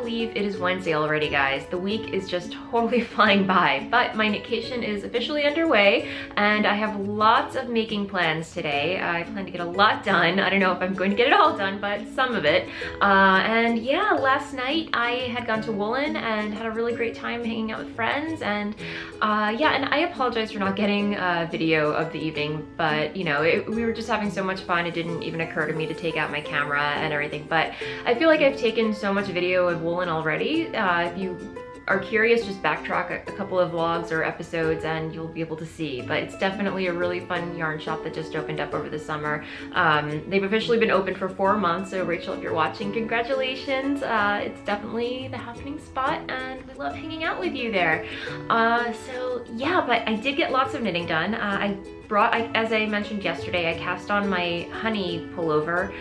believe it is Wednesday already, guys. The week is just totally flying by, but my Knitcation is officially underway and I have lots of making plans today. I plan to get a lot done. I don't know if I'm going to get it all done, but some of it. And yeah, last night I had gone to Woolen and had a really great time hanging out with friends, and yeah, and I apologize for not getting a video of the evening, but you know, we were just having so much fun, it didn't even occur to me to take out my camera and everything. But I feel like I've taken so much video of Woolen already. If you are curious, just backtrack a couple of vlogs or episodes and you'll be able to see. But it's definitely a really fun yarn shop that just opened up over the summer. They've officially been open for 4 months, so Rachel, if you're watching, congratulations. It's definitely the happening spot and we love hanging out with you there. So yeah, but I did get lots of knitting done. As I mentioned yesterday, I cast on my honey pullover,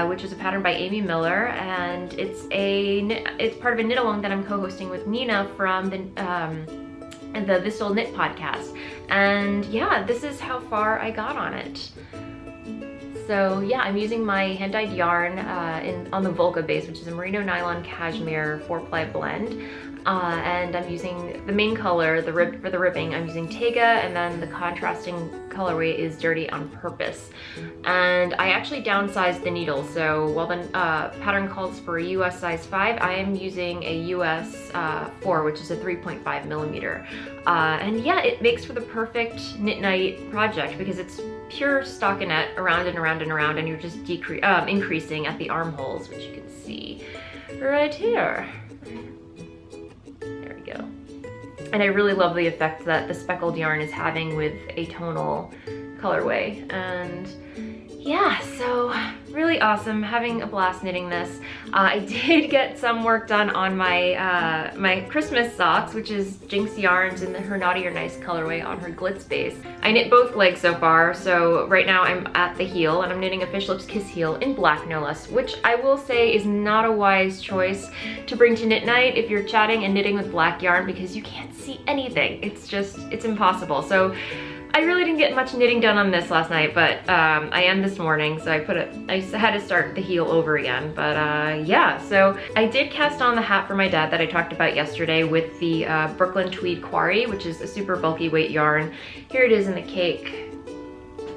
which is a pattern by Amy Miller, and it's part of a knit along that I'm co-hosting with Nina from the This Old Knit podcast. And yeah, this is how far I got on it. So yeah, I'm using my hand-dyed yarn on the Volca base, which is a merino nylon cashmere 4-ply blend. And I'm using the main color, for the ribbing, I'm using Tega, and then the contrasting colorway is Dirty on Purpose. And I actually downsized the needle, so while the pattern calls for a US size 5, I am using a US 4, which is a 3.5 millimeter. And yeah, it makes for the perfect knit night project because it's pure stockinette around and around and around, and you're just increasing at the armholes, which you can see right here. And I really love the effect that the speckled yarn is having with a tonal colorway. And yeah, so really awesome, having a blast knitting this. I did get some work done on my my Christmas socks, which is Jinx Yarns in her Naughty or Nice colorway on her Glitz base. I knit both legs so far, so right now I'm at the heel and I'm knitting a Fish Lips Kiss heel in black no less, which I will say is not a wise choice to bring to knit night if you're chatting and knitting with black yarn, because you can't see anything. It's impossible. So I really didn't get much knitting done on this last night, but I am this morning, so I had to start the heel over again. But yeah, so I did cast on the hat for my dad that I talked about yesterday with the Brooklyn Tweed Quarry, which is a super bulky weight yarn. Here it is in the cake.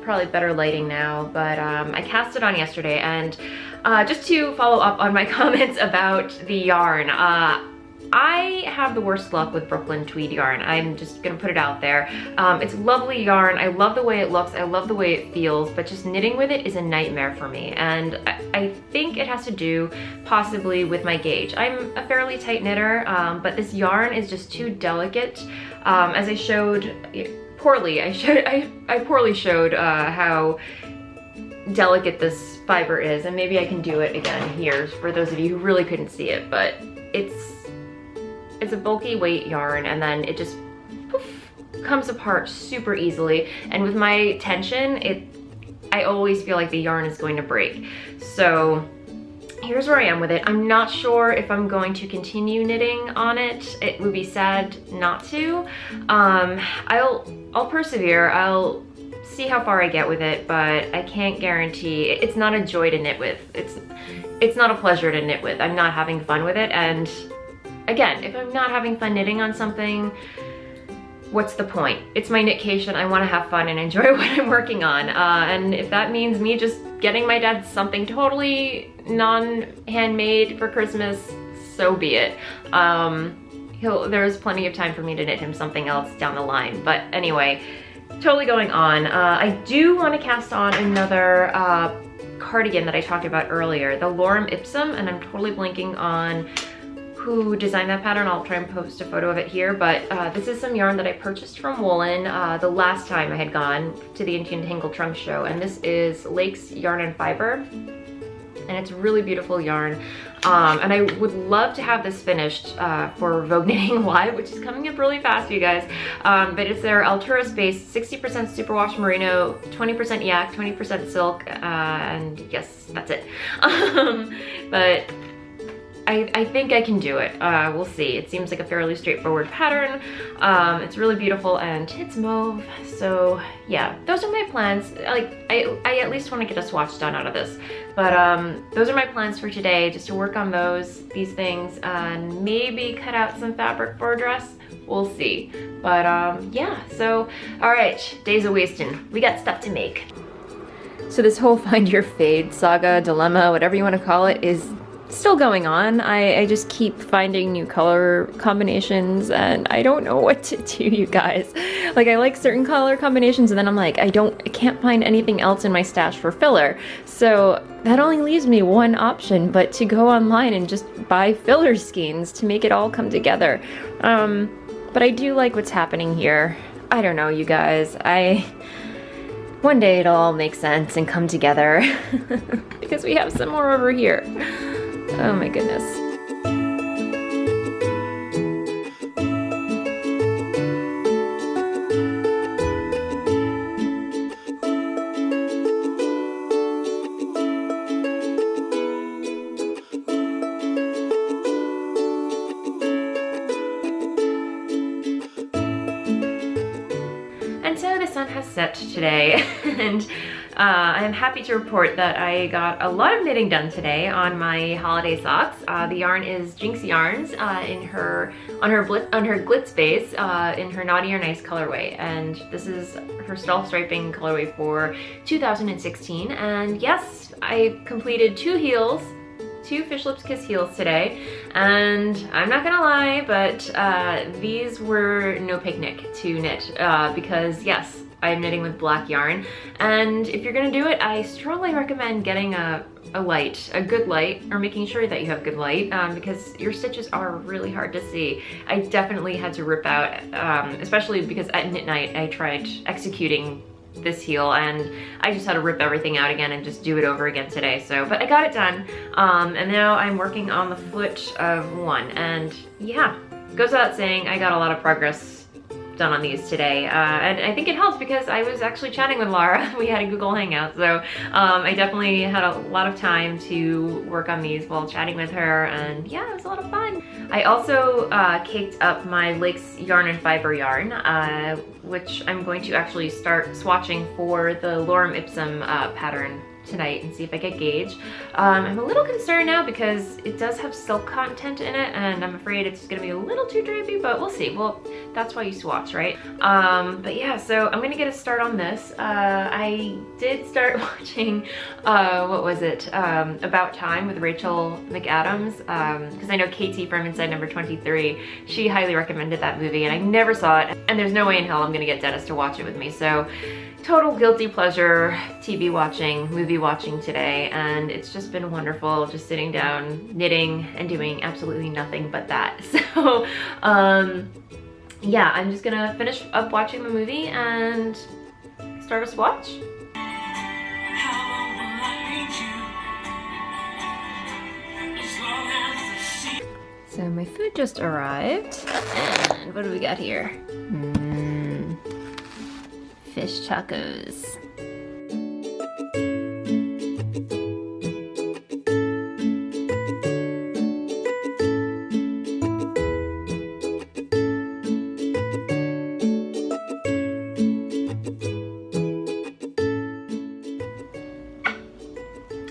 Probably better lighting now, but I cast it on yesterday. And just to follow up on my comments about the yarn, I have the worst luck with Brooklyn Tweed yarn. I'm just gonna put it out there. It's lovely yarn. I love the way it looks. I love the way it feels, but just knitting with it is a nightmare for me. And I think it has to do possibly with my gauge. I'm a fairly tight knitter, but this yarn is just too delicate. As I showed poorly, I poorly showed how delicate this fiber is, and maybe I can do it again here for those of you who really couldn't see it, but it's a bulky weight yarn, and then it just poof, comes apart super easily. And with my tension, I always feel like the yarn is going to break. So here's where I am with it. I'm not sure if I'm going to continue knitting on it. It would be sad not to. I'll persevere. I'll see how far I get with it, but I can't guarantee. It's not a joy to knit with. It's not a pleasure to knit with. I'm not having fun with it, and again, if I'm not having fun knitting on something, what's the point? It's my Knitcation. I want to have fun and enjoy what I'm working on. And if that means me just getting my dad something totally non-handmade for Christmas, so be it. There's plenty of time for me to knit him something else down the line. But anyway, totally going on. I do want to cast on another cardigan that I talked about earlier, the Lorem Ipsum, and I'm totally blanking on who designed that pattern. I'll try and post a photo of it here, but this is some yarn that I purchased from Woolen the last time I had gone to the Indian Tangle Trunk show, and this is Lake's Yarn and Fiber, and it's really beautiful yarn. And I would love to have this finished for Vogue Knitting Live, which is coming up really fast, you guys. But it's their Altura Space 60% superwash merino, 20% yak, 20% silk, and yes, that's it. But I think I can do it. We'll see. It seems like a fairly straightforward pattern. It's really beautiful and it's mauve. So yeah, those are my plans. Like I at least want to get a swatch done out of this. But those are my plans for today, just to work on these things, and maybe cut out some fabric for a dress. We'll see. But yeah, so all right, days of wasting. We got stuff to make. So this whole find your fade saga, dilemma, whatever you want to call it, is still going on. I just keep finding new color combinations and I don't know what to do, you guys. Like, I like certain color combinations and then I'm like, I can't find anything else in my stash for filler. So that only leaves me one option, but to go online and just buy filler skeins to make it all come together. But I do like what's happening here. I don't know, you guys. One day it'll all make sense and come together because we have some more over here. Oh my goodness. And so the sun has set today and I am happy to report that I got a lot of knitting done today on my holiday socks. The yarn is Jinx Yarns on her glitz base in her Naughty or Nice colorway, and this is her stealth striping colorway for 2016. And yes, I completed 2 heels, 2 Fish Lips Kiss heels today, and I'm not gonna lie, but these were no picnic to knit because yes, I'm knitting with black yarn, and if you're gonna do it, I strongly recommend getting a good light, or making sure that you have good light, because your stitches are really hard to see. I definitely had to rip out, especially because at knit night I tried executing this heel and I just had to rip everything out again and just do it over again today. So, but I got it done, and now I'm working on the foot of one, and yeah, goes without saying, I got a lot of progress done on these today, and I think it helps because I was actually chatting with Laura. We had a Google Hangout, so I definitely had a lot of time to work on these while chatting with her, and yeah, it was a lot of fun. I also caked up my Lakes Yarn and Fiber yarn, which I'm going to actually start swatching for the Lorem Ipsum pattern tonight and see if I get gauge. I'm a little concerned now because it does have silk content in it and I'm afraid it's gonna be a little too drapey, but we'll see. Well, that's why you swatch, right? But yeah, so I'm gonna get a start on this. I did start watching, what was it? About Time with Rachel McAdams, because I know Katie from Inside Number 23, she highly recommended that movie and I never saw it, and there's no way in hell I'm gonna get Dennis to watch it with me. So total guilty pleasure TV watching, movie watching today, and it's just been wonderful just sitting down, knitting, and doing absolutely nothing but that. So yeah, I'm just gonna finish up watching the movie and start a swatch. So my food just arrived, and what do we got here? Fish tacos.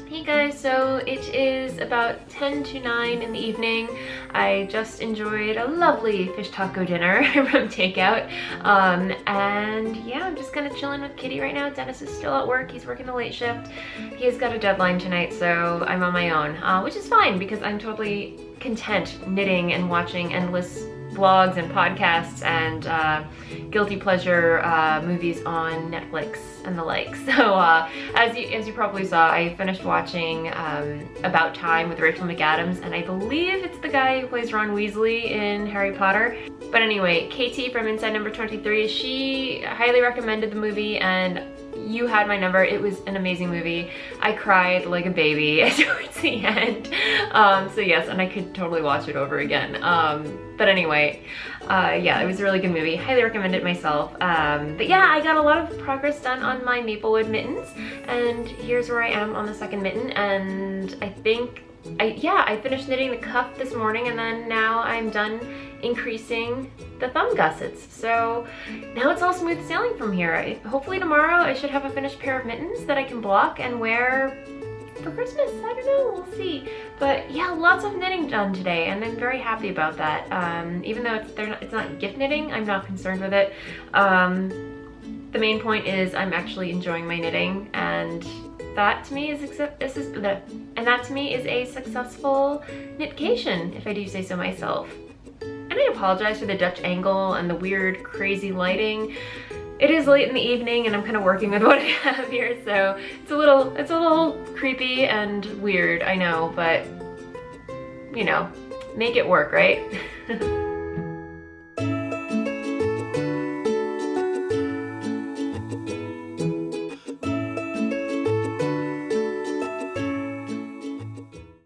Hey guys, so it is about 10 to 9 in the evening. I just enjoyed a lovely fish taco dinner from takeout, and yeah, I'm just kind of chilling with Kitty right now. Dennis is still at work. He's working the late shift. He's got a deadline tonight, so I'm on my own, which is fine because I'm totally content knitting and watching endless vlogs and podcasts and guilty pleasure movies on Netflix and the like. So as you probably saw, I finished watching About Time with Rachel McAdams, and I believe it's the guy who plays Ron Weasley in Harry Potter. But anyway, Katie from Inside Number 23, she highly recommended the movie, and you had my number. It was an amazing movie. I cried like a baby towards the end. So yes, and I could totally watch it over again. But anyway, yeah, it was a really good movie. Highly recommend it myself. But yeah, I got a lot of progress done on my Maplewood mittens, and here's where I am on the second mitten, and I think I finished knitting the cuff this morning, and then now I'm done increasing the thumb gussets. So now it's all smooth sailing from here. Hopefully tomorrow I should have a finished pair of mittens that I can block and wear for Christmas. I don't know, we'll see. But yeah, lots of knitting done today, and I'm very happy about that. Even though it's not gift knitting, I'm not concerned with it. The main point is I'm actually enjoying my knitting, and that to me is a successful knitcation, if I do say so myself. And I apologize for the Dutch angle and the weird, crazy lighting. It is late in the evening, and I'm kind of working with what I have here, so it's a little creepy and weird, I know, but you know, make it work, right?